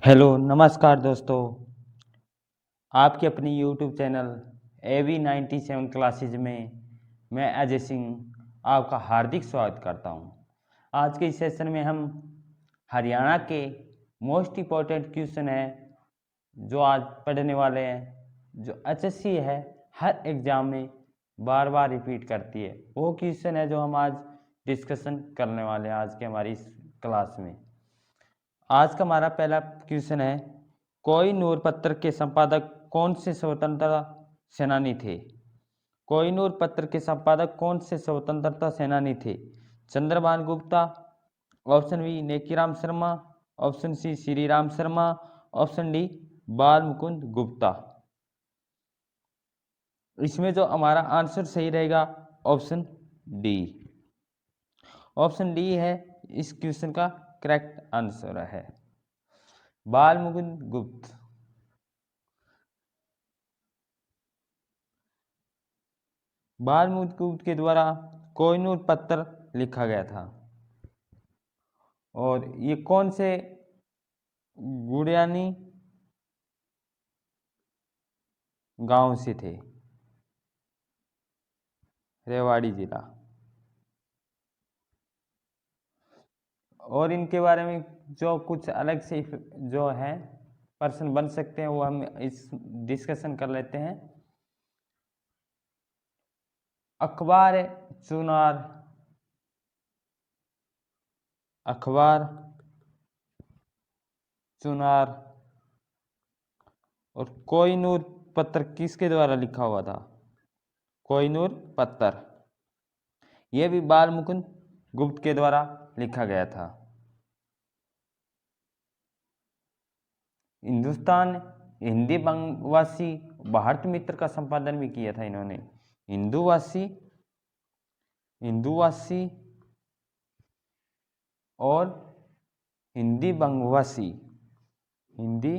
Hello नमस्कार दोस्तों। आपके अपनी यूट्यूब चैनल AV97 क्लासेज में मैं अजय सिंह आपका हार्दिक स्वागत करता हूं। आज के इस सेशन में हम हरियाणा के मोस्ट इम्पोर्टेंट क्वेश्चन है जो आज पढ़ने वाले हैं, जो HSC है हर एग्ज़ाम में बार बार रिपीट करती है। वो क्वेश्चन है जो हम आज डिस्कशन करने वाले हैं आज के हमारी इस क्लास में। आज का हमारा पहला क्वेश्चन है, कोहिनूर पत्र के संपादक कौन से स्वतंत्रता सेनानी थे? कोहिनूर पत्र के संपादक कौन से स्वतंत्रता सेनानी थे? Chandrabhan Gupta, option B Nekiram Sharma, option C Shri Ram Sharma, option D Bal Mukund Gupta. इसमें जो हमारा आंसर सही रहेगा ऑप्शन डी। ऑप्शन डी है इस क्वेश्चन का करेक्ट आंसर है, बाल मुकुंद गुप्त। बाल मुकुंद गुप्त के द्वारा कोहिनूर पत्र लिखा गया था। और ये कौन से गुड़ियानी गांव से थे? रेवाड़ी जिला। और इनके बारे में जो कुछ अलग से जो है पर्सन बन सकते हैं वो हम इस डिस्कशन कर लेते हैं। अखबार चुनार, अखबार चुनार और कोहिनूर पत्र किसके द्वारा लिखा हुआ था? कोहिनूर पत्र यह भी बाल मुकुंद गुप्त के द्वारा लिखा गया था। हिंदुस्तान हिंदी बंगवासी भारत मित्र का संपादन भी किया था इन्होंने। हिंदुवासी, हिंदुवासी और हिंदी बंगवासी, हिंदी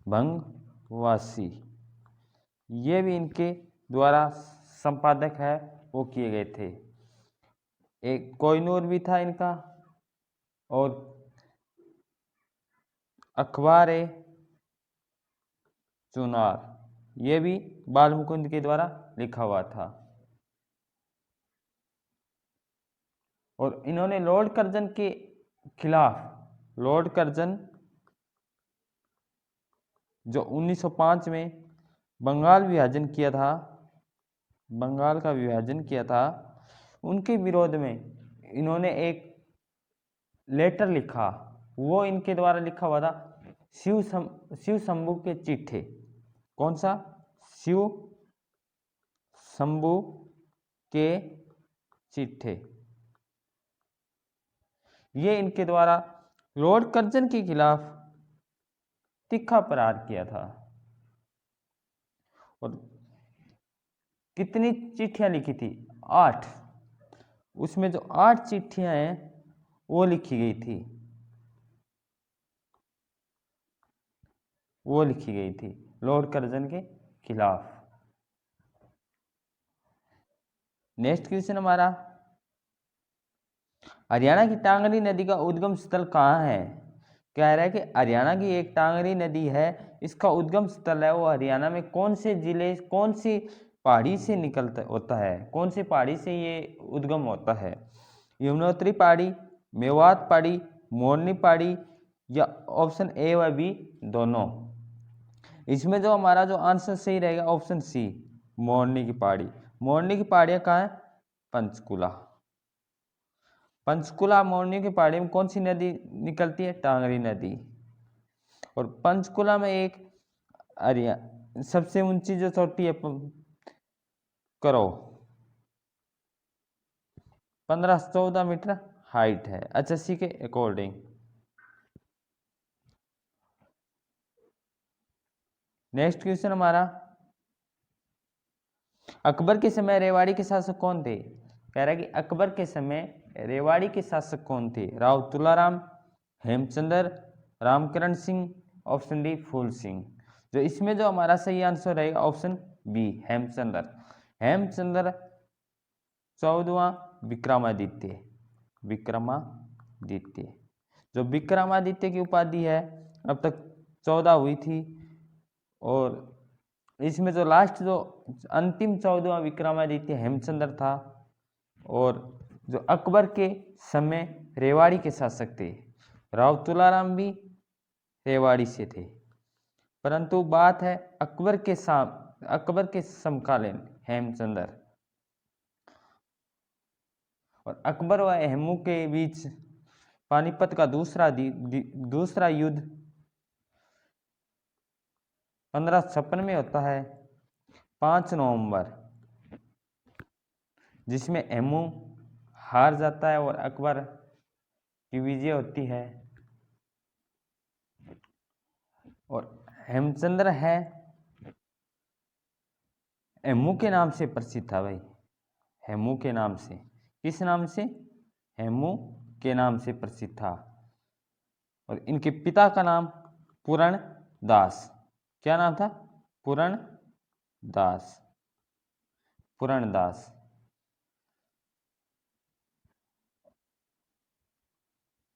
बंगवासी ये भी इनके द्वारा संपादक है वो किए गए थे। एक कोहिनूर भी था इनका और अखबार चुनार ये भी बाल मुकुंद के द्वारा लिखा हुआ था। और इन्होंने लॉर्ड कर्जन के खिलाफ, लॉर्ड कर्जन जो 1905 में बंगाल विभाजन किया था, बंगाल का विभाजन किया था, उनके विरोध में इन्होंने एक लेटर लिखा। वो इनके द्वारा लिखा हुआ था शिव शंभू के चिट्ठे। कौन सा? शिव शंभू के चिट्ठे। ये इनके द्वारा लॉर्ड कर्जन के खिलाफ तीखा प्रहार किया था। और कितनी चिट्ठियां लिखी थी? 8। उसमें जो 8 चिट्ठियां हैं वो लिखी गई थी, वो लिखी गई थी लॉर्ड कर्जन के खिलाफ। नेक्स्ट क्वेश्चन हमारा, हरियाणा की टांगरी नदी का उद्गम स्थल कहाँ है? कह रहा है कि हरियाणा की एक टांगरी नदी है, इसका उद्गम स्थल है वो हरियाणा में कौन से जिले, कौन सी पहाड़ी से निकलता होता है? कौन सी पहाड़ी से ये उद्गम होता है? यमुनोत्री पहाड़ी, मेवात पहाड़ी, मोरनी पहाड़ी या ऑप्शन ए व बी दोनों? इसमें जो हमारा जो आंसर सही रहेगा ऑप्शन सी, मोरनी की पहाड़ी। मोरनी की पहाड़ियाँ कहाँ है? पंचकुला। पंचकुला मोरनी की पहाड़ी में कौन सी नदी निकलती है? टांगरी नदी। और पंचकुला में एक सबसे ऊंची जो चोटी है करो 1514 मीटर हाइट है HSC के अकॉर्डिंग। नेक्स्ट क्वेश्चन हमारा, अकबर के समय रेवाड़ी के शासक कौन थे? कह रहा है कि अकबर के समय रेवाड़ी के शासक कौन थे? राव तुलाराम, हेमचंद्र, रामकरण सिंह, ऑप्शन डी फूल सिंह। जो इसमें जो हमारा सही आंसर रहेगा ऑप्शन बी, हेमचंद्र। हेमचंद्र 14वां विक्रमादित्य, विक्रमादित्य। जो विक्रमादित्य की उपाधि है अब तक 14 हुई थी, और इसमें जो लास्ट जो अंतिम 14वां विक्रमादित्य हेमचंद्र था, और जो अकबर के समय रेवाड़ी के शासक थे, राव तुलाराम भी रेवाड़ी से थे। परंतु बात है अकबर के समकालीन हेमचंद्र, और अकबर व हेमू के बीच पानीपत का दूसरा युद्ध 1556 में होता है, 5 नवंबर, जिसमें हेमू हार जाता है और अकबर की विजय होती है। और हेमचंद्र है हेमू के नाम से प्रसिद्ध था भाई, हेमू के नाम से। किस नाम से? हेमू के नाम से प्रसिद्ध था। और इनके पिता का नाम पूरण दास। क्या नाम था? पूरण दास। पूरण दास।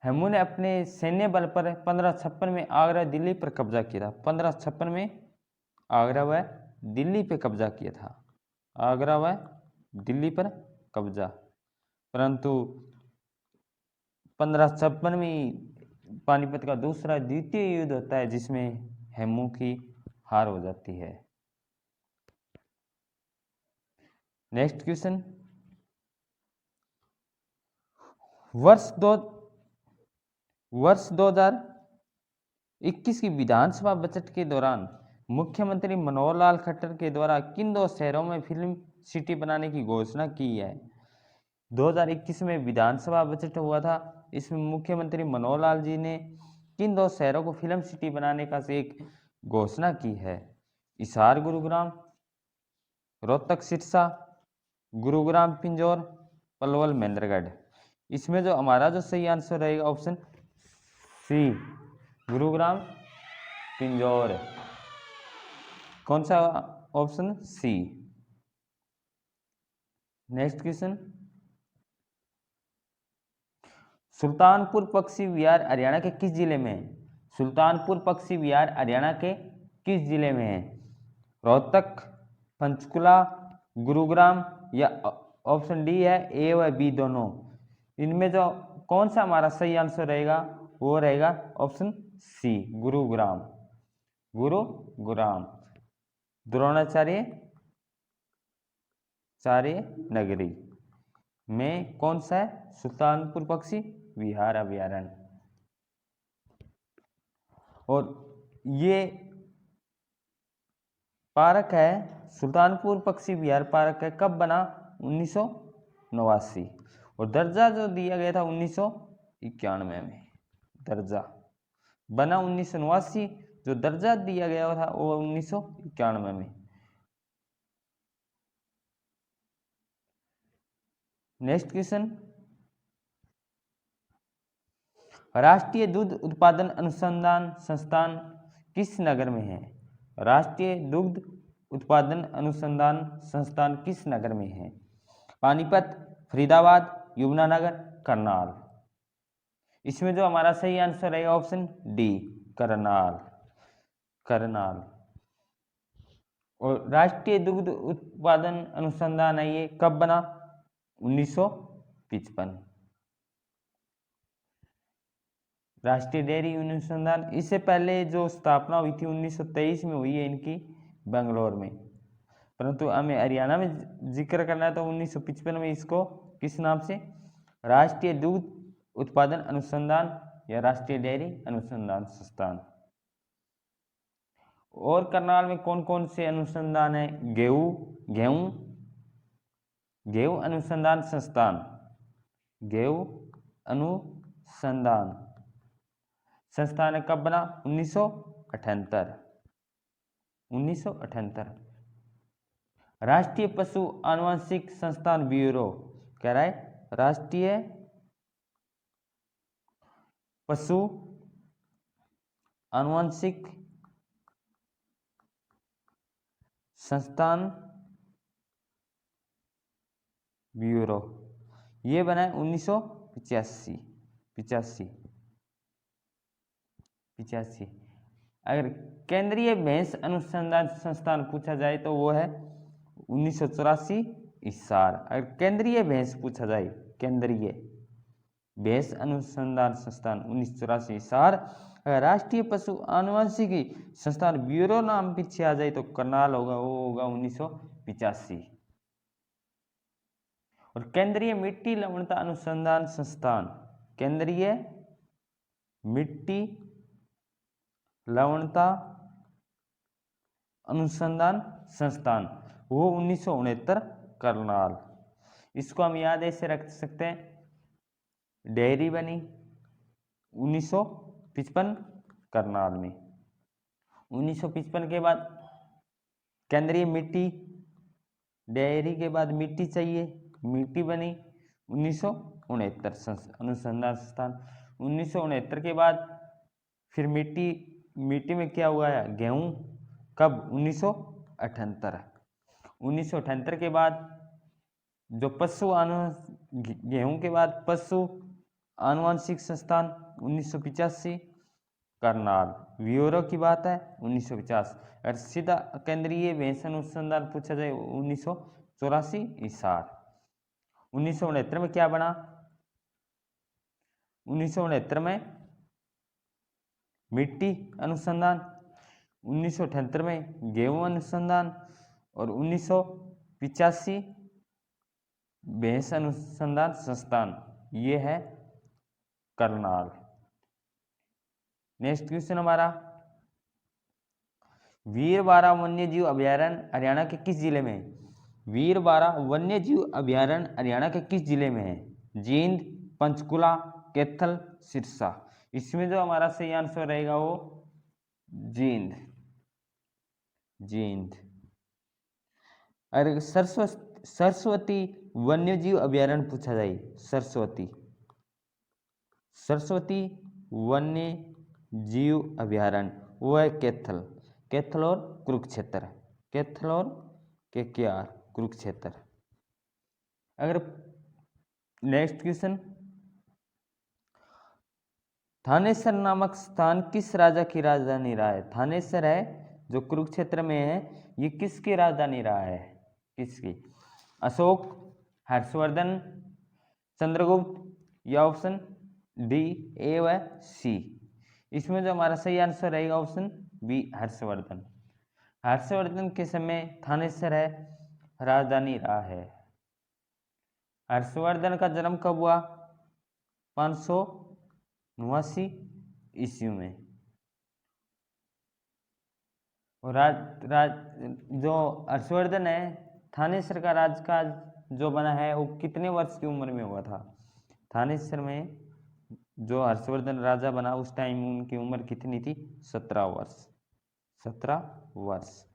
हेमू ने अपने सैन्य बल पर 1556 में आगरा दिल्ली पर कब्जा किया था। 1556 में आगरा व दिल्ली पे कब्जा किया था। आगरा व दिल्ली पर कब्जा। परंतु 1556 में पानीपत का द्वितीय युद्ध होता है, जिसमें हेमू की हार हो जाती है। नेक्स्ट क्वेश्चन, वर्ष 2021 की विधानसभा बजट के दौरान मुख्यमंत्री मनोहर लाल खट्टर के द्वारा किन 2 शहरों में फिल्म सिटी बनाने की घोषणा की है? 2021 में विधानसभा बजट हुआ था, इसमें मुख्यमंत्री मनोहर लाल जी ने किन 2 शहरों को फिल्म सिटी बनाने का एक घोषणा की है? हिसार गुरुग्राम, रोहतक सिरसा, गुरुग्राम पिंजौर, पलवल महेंद्रगढ़। इसमें जो हमारा जो सही आंसर रहेगा ऑप्शन सी, गुरुग्राम पिंजौर। कौन सा ऑप्शन? सी। नेक्स्ट क्वेश्चन, सुल्तानपुर पक्षी विहार हरियाणा के किस जिले में है? सुल्तानपुर पक्षी विहार हरियाणा के किस जिले में है? रोहतक, पंचकुला, गुरुग्राम, या ऑप्शन डी है ए व बी दोनों। इनमें जो कौन सा हमारा सही आंसर रहेगा वो रहेगा ऑप्शन सी, गुरुग्राम। गुरुग्राम द्रोणाचार्य नगरी में कौन सा है? सुल्तानपुर पक्षी विहार अभ्यारण्य। और ये पार्क है, सुल्तानपुर पक्षी विहार पार्क है, कब बना? 1989। और दर्जा जो दिया गया था 1991 में। दर्जा बना 1989, जो दर्जा दिया गया था वो 1991 में। नेक्स्ट क्वेश्चन, राष्ट्रीय दुग्ध उत्पादन अनुसंधान संस्थान किस नगर में है? राष्ट्रीय दुग्ध उत्पादन अनुसंधान संस्थान किस नगर में है? पानीपत, फरीदाबाद, यमुनानगर, करनाल। इसमें जो हमारा सही आंसर है ऑप्शन डी, करनाल। करनाल। और राष्ट्रीय दुग्ध उत्पादन अनुसंधान है ये कब बना? 1955। राष्ट्रीय डेयरी अनुसंधान, इससे पहले जो स्थापना हुई थी 1923 में हुई है इनकी, बेंगलोर में। परंतु हमें हरियाणा में जिक्र करना है तो 1955 में इसको किस नाम से? राष्ट्रीय दुग्ध उत्पादन अनुसंधान या राष्ट्रीय डेयरी अनुसंधान संस्थान। और करनाल में कौन कौन से अनुसंधान है? गेहूं अनुसंधान संस्थान, गेहूं अनुसंधान संस्थान कब बना? 1978। 1978। राष्ट्रीय पशु आनुवंशिक संस्थान ब्यूरो कह रहा है, राष्ट्रीय पशु आनुवंशिक संस्थान ब्यूरो, ये बना है 1985। 85। अगर केंद्रीय भैंस अनुसंधान संस्थान पूछा जाए तो वो है 1984 हिसार। अगर केंद्रीय भैंस पूछा जाए, केंद्रीय भैंस अनुसंधान संस्थान 1984 हिसार। अगर राष्ट्रीय पशु आनुवंशिकी संस्थान ब्यूरो नाम पीछे आ जाए तो करनाल होगा, वो होगा 1985। और केंद्रीय मिट्टी लवणता अनुसंधान संस्थान, केंद्रीय मिट्टी लवणता अनुसंधान संस्थान, वो 1969 करनाल। इसको हम याद ऐसे रख सकते हैं, डेयरी बनी 1955 करनाल में। 1955 के बाद केंद्रीय मिट्टी, डेयरी के बाद मिट्टी चाहिए, मिट्टी बनी 1969 अनुसंधान संस्थान। 1969 के बाद फिर मिट्टी में क्या हुआ है, गेहूं, कब, 1978। 1978 के बाद जो गेहूं के बाद पशु आनुवंशिक संस्थान 1985 करनाल, ब्यूरो की बात है 1950। अगर सीधा केंद्रीय भैंस अनुसंधान पूछा जाए 1984 हिसार। 1969 में क्या बना, 1969 में मिट्टी अनुसंधान, 1978 में गेहूं अनुसंधान और 1985 भैंस अनुसंधान संस्थान, ये है करनाल। नेक्स्ट क्वेश्चन हमारा, वीरबारा वन्यजीव अभयारण्य हरियाणा के किस जिले में है? वीरबारा वन्यजीव अभयारण्य हरियाणा के किस जिले में है? जींद, पंचकुला, कैथल, सिरसा। इसमें जो हमारा सही आंसर रहेगा वो जींद, जींद। अरे सरस्वती वन्यजीव अभयारण्य पूछा जाए, सरस्वती वन्य जीव अभयारण्य, वो है कैथल और कुरुक्षेत्र, कैथल और केकेआर, कुरुक्षेत्र। अगर नेक्स्ट क्वेश्चन, थानेसर नामक स्थान किस राजा की राजधानी रहा है? थानेसर है जो कुरुक्षेत्र में है, ये किसकी राजधानी रहा है? किसकी? अशोक, हर्षवर्धन, चंद्रगुप्त, या ऑप्शन डी, ए व सी। इसमें जो हमारा सही आंसर रहेगा ऑप्शन बी, हर्षवर्धन। हर्षवर्धन के समय थानेसर है राजधानी रहा है। हर्षवर्धन का जन्म कब हुआ? 589 ईस्वी में। और जो हर्षवर्धन है, थानेसर का राजकाज जो बना है वो कितने वर्ष की उम्र में हुआ था? थानेसर में जो हर्षवर्धन राजा बना उस टाइम उनकी उम्र कितनी थी? 17 वर्ष। 17 वर्ष,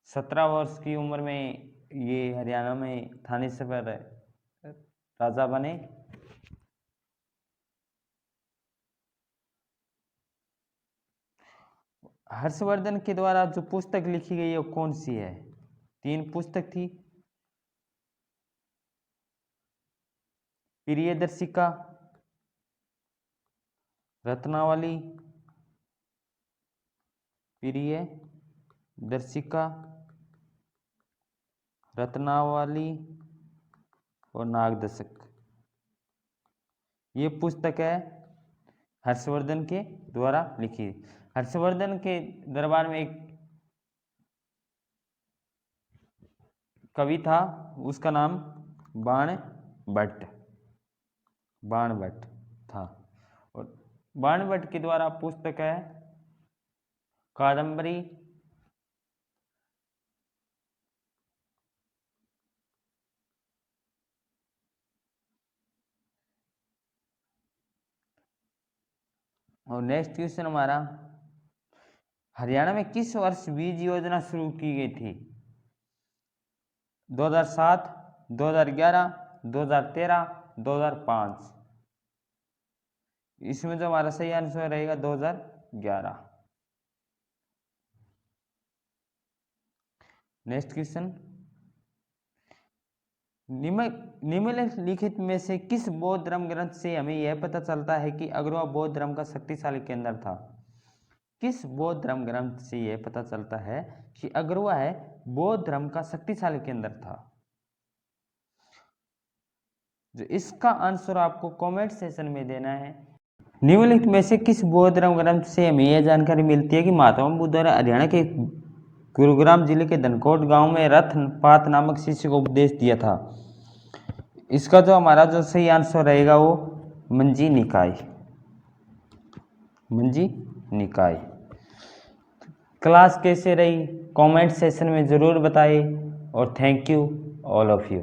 17 वर्ष की उम्र में ये हरियाणा में थानेसर पर राजा बने। हर्षवर्धन के द्वारा जो पुस्तक लिखी गई है वो कौन सी है? 3 पुस्तक थी, प्रियदर्शिका, रत्नावली, प्रियदर्शिका, रत्नावली और नागदशक। ये पुस्तक है हर्षवर्धन के द्वारा लिखी। हर्षवर्धन के दरबार में एक कवि था, उसका नाम बाणभट्ट था। और बाणभट्ट के द्वारा पुस्तक है कादंबरी, और नेक्स्ट क्वेश्चन हमारा, हरियाणा में किस वर्ष बीज योजना शुरू की गई थी? 2007, 2011, 2013, 2005। इसमें जो हमारा सही आंसर रहेगा 2011। नेक्स्ट क्वेश्चन, निम्नलिखित में से किस बौद्ध धर्म ग्रंथ से हमें यह पता चलता है कि अग्रवा बौद्ध धर्म का शक्तिशाली केंद्र था? किस बौद्ध धर्म ग्रंथ से यह पता चलता है कि अगरवा है बौद्ध धर्म का शक्तिशाली केंद्र था? जो इसका आंसर आपको कमेंट सेशन में देना है। निम्नलिखित में से किस बौद्ध धर्म ग्रंथ से हमें यह जानकारी मिलती है कि महात्मा बुद्ध ने हरियाणा के गुरुग्राम जिले के धनकोट गांव में रथपात नामक शिष्य को उपदेश दिया था? इसका जो हमारा जो सही आंसर रहेगा वो मंजी निकाय। मंजी निकाय। क्लास कैसे रही कमेंट सेशन में ज़रूर बताइए और thank you all of you.